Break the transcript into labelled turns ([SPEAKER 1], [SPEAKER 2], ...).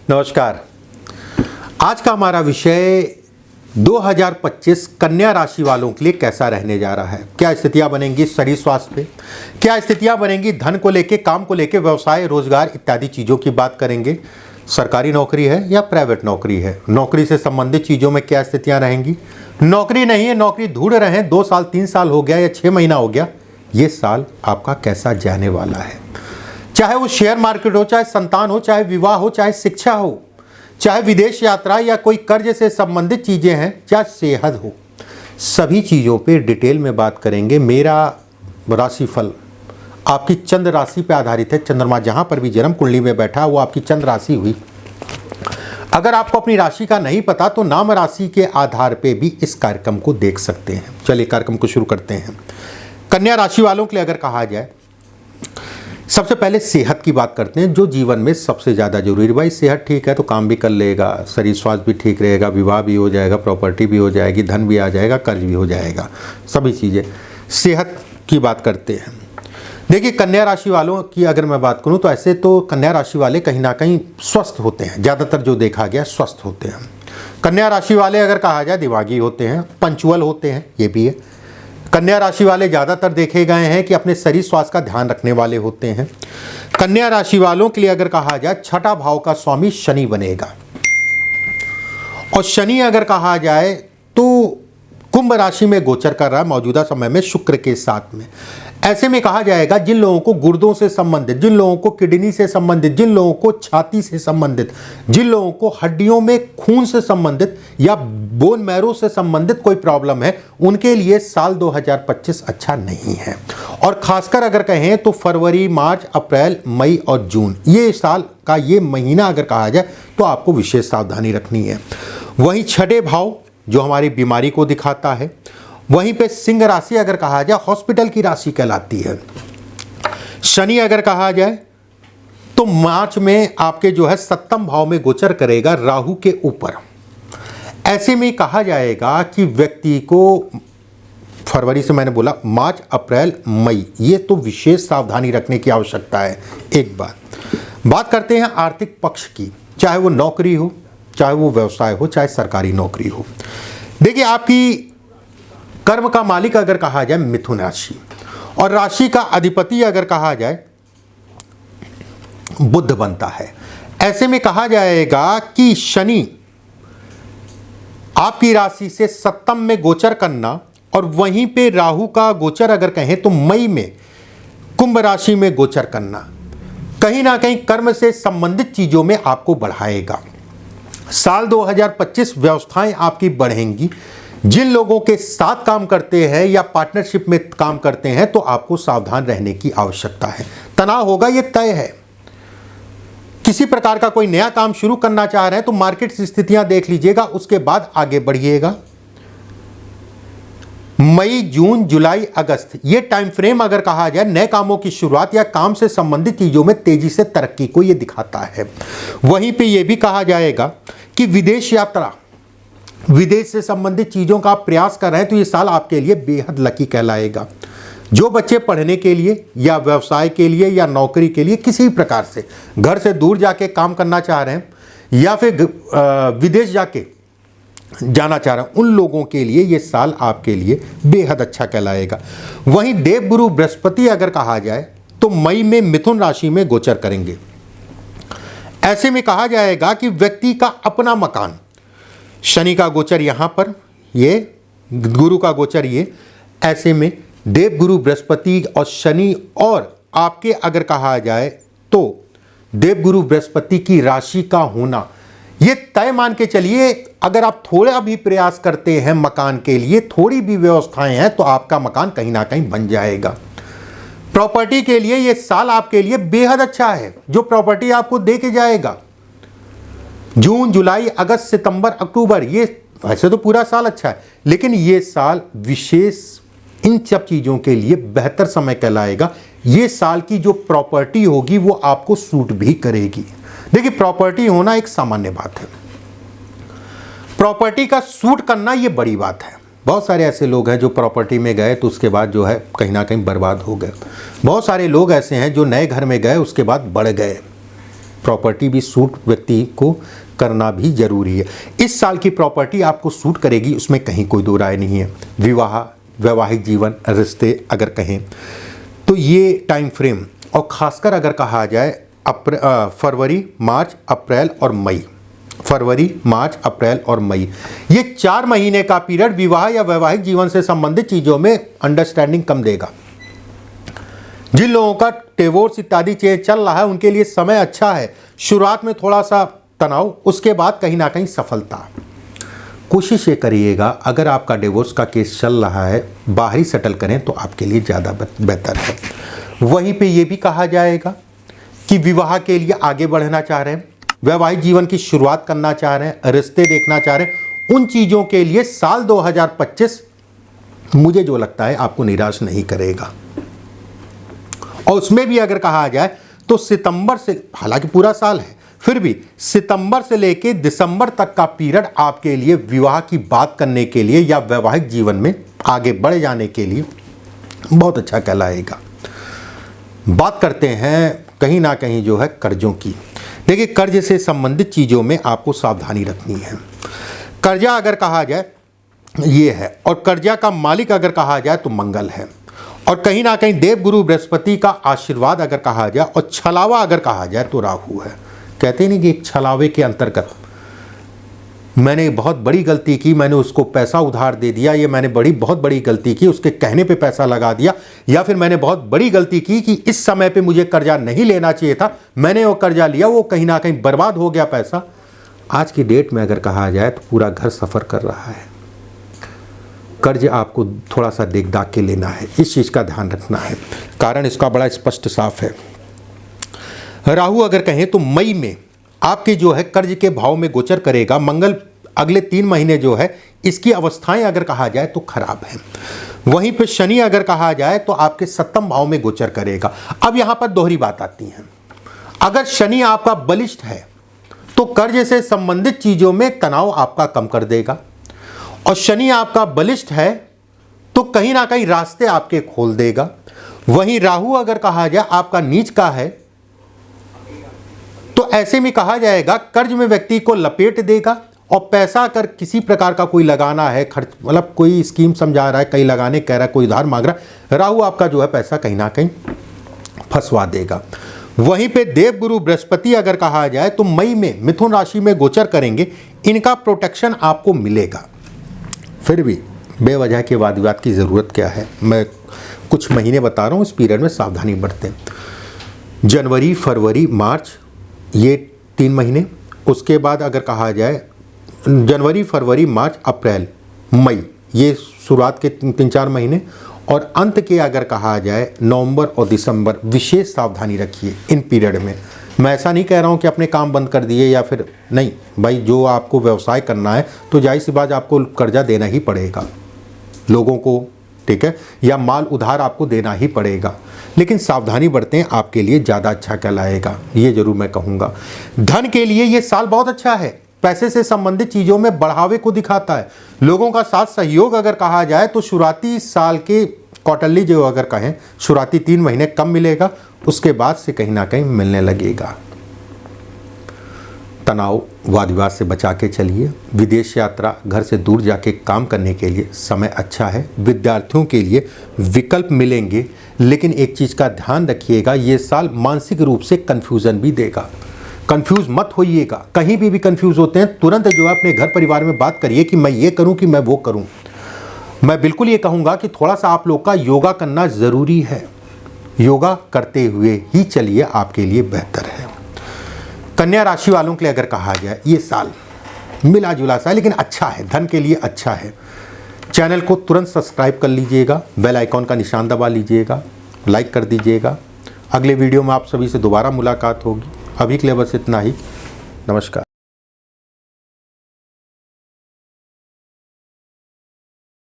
[SPEAKER 1] नमस्कार। आज का हमारा विषय 2025 कन्या राशि वालों के लिए कैसा रहने जा रहा है। क्या स्थितियां बनेंगी शरीर स्वास्थ्य पे, क्या स्थितियां बनेंगी धन को लेके, काम को लेके, व्यवसाय रोजगार इत्यादि चीज़ों की बात करेंगे। सरकारी नौकरी है या प्राइवेट नौकरी है, नौकरी से संबंधित चीज़ों में क्या स्थितियां रहेंगी। नौकरी नहीं है, नौकरी ढूंढ रहे हैं, 2 साल 3 साल हो गया या 6 महीना हो गया, ये साल आपका कैसा जाने वाला है। चाहे वो शेयर मार्केट हो, चाहे संतान हो, चाहे विवाह हो, चाहे शिक्षा हो, चाहे विदेश यात्रा या कोई कर्ज से संबंधित चीज़ें हैं, चाहे सेहत हो, सभी चीज़ों पे डिटेल में बात करेंगे। मेरा राशिफल आपकी चंद्र राशि पे आधारित है। चंद्रमा जहाँ पर भी जन्म कुंडली में बैठा वो आपकी चंद्र राशि हुई। अगर आपको अपनी राशि का नहीं पता तो नाम राशि के आधार पे भी इस कार्यक्रम को देख सकते हैं। चलिए कार्यक्रम को शुरू करते हैं। कन्या राशि वालों के लिए अगर कहा जाए, सबसे पहले सेहत की बात करते हैं, जो जीवन में सबसे ज़्यादा जरूरी। भाई सेहत ठीक है तो काम भी कर लेगा, शरीर स्वास्थ्य भी ठीक रहेगा, विवाह भी हो जाएगा, प्रॉपर्टी भी हो जाएगी, धन भी आ जाएगा, कर्ज भी हो जाएगा, सभी चीज़ें। सेहत की बात करते हैं। देखिए कन्या राशि वालों की अगर मैं बात करूं तो ऐसे तो कन्या राशि वाले कहीं ना कहीं स्वस्थ होते हैं, ज़्यादातर जो देखा गया स्वस्थ होते हैं। कन्या राशि वाले अगर कहा जाए दिमागी होते हैं, पंचुअल होते हैं, ये भी है। कन्या राशि वाले ज़्यादातर देखे गए हैं कि अपने शरीर स्वास्थ्य का ध्यान रखने वाले होते हैं। कन्या राशि वालों के लिए अगर कहा जाए, छठा भाव का स्वामी शनि बनेगा, और शनि अगर कहा जाए तो कुंभ राशि में गोचर कर रहा है मौजूदा समय में शुक्र के साथ में। ऐसे में कहा जाएगा जिन लोगों को गुर्दों से संबंधित, जिन लोगों को किडनी से संबंधित, जिन लोगों को छाती से संबंधित, जिन लोगों को हड्डियों में खून से संबंधित या बोन मैरो से संबंधित कोई प्रॉब्लम है, उनके लिए साल 2025 अच्छा नहीं है। और खासकर अगर कहें तो फरवरी, मार्च, अप्रैल, मई और जून, ये साल का ये महीना अगर कहा जाए तो आपको विशेष सावधानी रखनी है। वहीं छठे भाव जो हमारी बीमारी को दिखाता है, वहीं पे सिंह राशि अगर कहा जाए हॉस्पिटल की राशि कहलाती है। शनि अगर कहा जाए तो मार्च में आपके जो है 7वें भाव में गोचर करेगा राहु के ऊपर। ऐसे में कहा जाएगा कि व्यक्ति को फरवरी से मैंने बोला मार्च, अप्रैल, मई, ये तो विशेष सावधानी रखने की आवश्यकता है। एक बात करते हैं आर्थिक पक्ष की, चाहे वो नौकरी हो, चाहे वो व्यवसाय हो, चाहे सरकारी नौकरी हो। देखिए आपकी कर्म का मालिक अगर कहा जाए मिथुन राशि, और राशि का अधिपति अगर कहा जाए बुध बनता है। ऐसे में कहा जाएगा कि शनि आपकी राशि से 7वें में गोचर करना, और वहीं पे राहु का गोचर अगर कहें तो मई में कुंभ राशि में गोचर करना कहीं ना कहीं कर्म से संबंधित चीजों में आपको बढ़ाएगा। साल 2025 व्यवस्थाएं आपकी बढ़ेंगी। जिन लोगों के साथ काम करते हैं या पार्टनरशिप में काम करते हैं तो आपको सावधान रहने की आवश्यकता है। तनाव होगा, ये तय है। किसी प्रकार का कोई नया काम शुरू करना चाह रहे हैं तो मार्केट की स्थितियां देख लीजिएगा, उसके बाद आगे बढ़िएगा। मई, जून, जुलाई, अगस्त, ये टाइम फ्रेम अगर कहा जाए नए कामों की शुरुआत या काम से संबंधित चीजों में तेजी से तरक्की को ये दिखाता है। वहीं पे ये भी कहा जाएगा कि विदेश यात्रा, विदेश से संबंधित चीज़ों का आप प्रयास कर रहे हैं तो ये साल आपके लिए बेहद लकी कहलाएगा। जो बच्चे पढ़ने के लिए या व्यवसाय के लिए या नौकरी के लिए किसी प्रकार से घर से दूर जाके काम करना चाह रहे हैं या फिर विदेश जाके जाना चाह रहे हैं, उन लोगों के लिए ये साल आपके लिए बेहद अच्छा कहलाएगा। वहीं देवगुरु बृहस्पति अगर कहा जाए तो मई में मिथुन राशि में गोचर करेंगे। ऐसे में कहा जाएगा कि व्यक्ति का अपना मकान, शनि का गोचर यहाँ पर, ये गुरु का गोचर ये, ऐसे में देवगुरु बृहस्पति और शनि, और आपके अगर कहा जाए तो देवगुरु बृहस्पति की राशि का होना, ये तय मान के चलिए। अगर आप थोड़ा भी प्रयास करते हैं मकान के लिए, थोड़ी भी व्यवस्थाएं हैं तो आपका मकान कहीं ना कहीं बन जाएगा। प्रॉपर्टी के लिए ये साल आपके लिए बेहद अच्छा है, जो प्रॉपर्टी आपको दे के जाएगा। जून, जुलाई, अगस्त, सितंबर, अक्टूबर, ये वैसे तो पूरा साल अच्छा है, लेकिन ये साल विशेष इन सब चीज़ों के लिए बेहतर समय कहलाएगा। ये साल की जो प्रॉपर्टी होगी वो आपको सूट भी करेगी। देखिए प्रॉपर्टी होना एक सामान्य बात है, प्रॉपर्टी का सूट करना ये बड़ी बात है। बहुत सारे ऐसे लोग हैं जो प्रॉपर्टी में गए तो उसके बाद जो है कहीं ना कहीं बर्बाद हो गए। बहुत सारे लोग ऐसे हैं जो नए घर में गए उसके बाद बढ़ गए। प्रॉपर्टी भी सूट व्यक्ति को करना भी जरूरी है। इस साल की प्रॉपर्टी आपको सूट करेगी, उसमें कहीं कोई दो राय नहीं है। विवाह, वैवाहिक जीवन, रिश्ते अगर कहें तो ये टाइम फ्रेम, और ख़ासकर अगर कहा जाए फरवरी, मार्च, अप्रैल और मई, फरवरी, मार्च, अप्रैल और मई, ये 4 महीने का पीरियड विवाह या वैवाहिक जीवन से संबंधित चीज़ों में अंडरस्टैंडिंग कम देगा। जिन लोगों का डिवोर्स इत्यादि चल रहा है उनके लिए समय अच्छा है। शुरुआत में थोड़ा सा तनाव, उसके बाद कहीं ना कहीं सफलता। कोशिश ये करिएगा, अगर आपका डिवोर्स का केस चल रहा है, बाहरी सेटल करें तो आपके लिए ज़्यादा बेहतर है। वहीं पे ये भी कहा जाएगा कि विवाह के लिए आगे बढ़ना चाह रहे हैं, वैवाहिक जीवन की शुरुआत करना चाह रहे हैं, रिश्ते देखना चाह रहे हैं, उन चीज़ों के लिए साल 2025 मुझे जो लगता है आपको निराश नहीं करेगा। और उसमें भी अगर कहा जाए तो सितंबर से, हालांकि पूरा साल है, फिर भी सितंबर से लेके दिसंबर तक का पीरियड आपके लिए विवाह की बात करने के लिए या वैवाहिक जीवन में आगे बढ़ जाने के लिए बहुत अच्छा कहलाएगा। बात करते हैं कहीं ना कहीं जो है कर्जों की। देखिए, कर्ज से संबंधित चीज़ों में आपको सावधानी रखनी है। कर्जा अगर कहा जाए ये है, और कर्जा का मालिक अगर कहा जाए तो मंगल है, और कहीं ना कहीं देवगुरु बृहस्पति का आशीर्वाद अगर कहा जाए, और छलावा अगर कहा जाए तो राहु है। कहते नहीं कि एक छलावे के अंतर्गत मैंने बहुत बड़ी गलती की, मैंने उसको पैसा उधार दे दिया, ये मैंने बहुत बड़ी गलती की, उसके कहने पे पैसा लगा दिया, या फिर मैंने बहुत बड़ी गलती की कि इस समय पे मुझे कर्जा नहीं लेना चाहिए था, मैंने वो कर्जा लिया, वो कहीं ना कहीं बर्बाद हो गया पैसा। आज की डेट में अगर कहा जाए तो पूरा घर सफ़र कर रहा है। कर्ज आपको थोड़ा सा देख दाख के लेना है, इस चीज़ का ध्यान रखना है। कारण इसका बड़ा स्पष्ट साफ है। राहु अगर कहें तो मई में आपके जो है कर्ज के भाव में गोचर करेगा। मंगल अगले 3 महीने जो है इसकी अवस्थाएं अगर कहा जाए तो खराब है। वहीं पे शनि अगर कहा जाए तो आपके 7वें भाव में गोचर करेगा। अब यहाँ पर दोहरी बात आती है, अगर शनि आपका बलिष्ठ है तो कर्ज से संबंधित चीज़ों में तनाव आपका कम कर देगा, और शनि आपका बलिष्ठ है तो कहीं ना कहीं रास्ते आपके खोल देगा। वहीं राहु अगर कहा जाए आपका नीच का है तो ऐसे में कहा जाएगा कर्ज में व्यक्ति को लपेट देगा, और पैसा अगर किसी प्रकार का कोई लगाना है, खर्च मतलब कोई स्कीम समझा रहा है, कहीं लगाने कह रहा है, कोई उधार मांग रहा है, राहु आपका जो है पैसा कहीं ना कहीं फंसवा देगा। वहीं पे देवगुरु बृहस्पति अगर कहा जाए तो मई में मिथुन राशि में गोचर करेंगे, इनका प्रोटेक्शन आपको मिलेगा। फिर भी बेवजह के वाद विवाद की ज़रूरत क्या है, मैं कुछ महीने बता रहा हूँ, इस पीरियड में सावधानी बरतें। जनवरी, फरवरी, मार्च, ये 3 महीने, उसके बाद अगर कहा जाए जनवरी, फरवरी, मार्च, अप्रैल, मई, ये शुरुआत के 3-4 महीने, और अंत के अगर कहा जाए नवंबर और दिसंबर, विशेष सावधानी रखिए इन पीरियड में। मैं ऐसा नहीं कह रहा हूँ कि अपने काम बंद कर दिए या फिर नहीं, भाई जो आपको व्यवसाय करना है तो जाहिर सी बात आपको कर्जा देना ही पड़ेगा लोगों को, ठीक है, या माल उधार आपको देना ही पड़ेगा, लेकिन सावधानी बरतें, आपके लिए ज़्यादा अच्छा कहलाएगा, ये जरूर मैं कहूँगा। धन के लिए ये साल बहुत अच्छा है, पैसे से संबंधित चीज़ों में बढ़ावे को दिखाता है। लोगों का साथ सहयोग अगर कहा जाए तो शुरुआती साल के क्वार्टरली जो अगर कहें शुरुआती 3 महीने कम मिलेगा, उसके बाद से कहीं ना कहीं मिलने लगेगा। तनाव, वाद विवाद से बचा के चलिए। विदेश यात्रा, घर से दूर जाके काम करने के लिए समय अच्छा है। विद्यार्थियों के लिए विकल्प मिलेंगे, लेकिन एक चीज़ का ध्यान रखिएगा, ये साल मानसिक रूप से कन्फ्यूज़न भी देगा। कंफ्यूज मत होइएगा, कहीं भी कंफ्यूज होते हैं तुरंत जो है अपने घर परिवार में बात करिए कि मैं ये करूं कि मैं वो करूं। मैं बिल्कुल ये कहूँगा कि थोड़ा सा आप लोग का योगा करना ज़रूरी है, योगा करते हुए ही चलिए, आपके लिए बेहतर है। कन्या राशि वालों के लिए अगर कहा जाए ये साल मिला जुला सा है, लेकिन अच्छा है, धन के लिए अच्छा है। चैनल को तुरंत सब्सक्राइब कर लीजिएगा, बेल आइकॉन का निशान दबा लीजिएगा, लाइक कर दीजिएगा। अगले वीडियो में आप सभी से दोबारा मुलाकात होगी। अभी के लिए बस इतना ही, नमस्कार।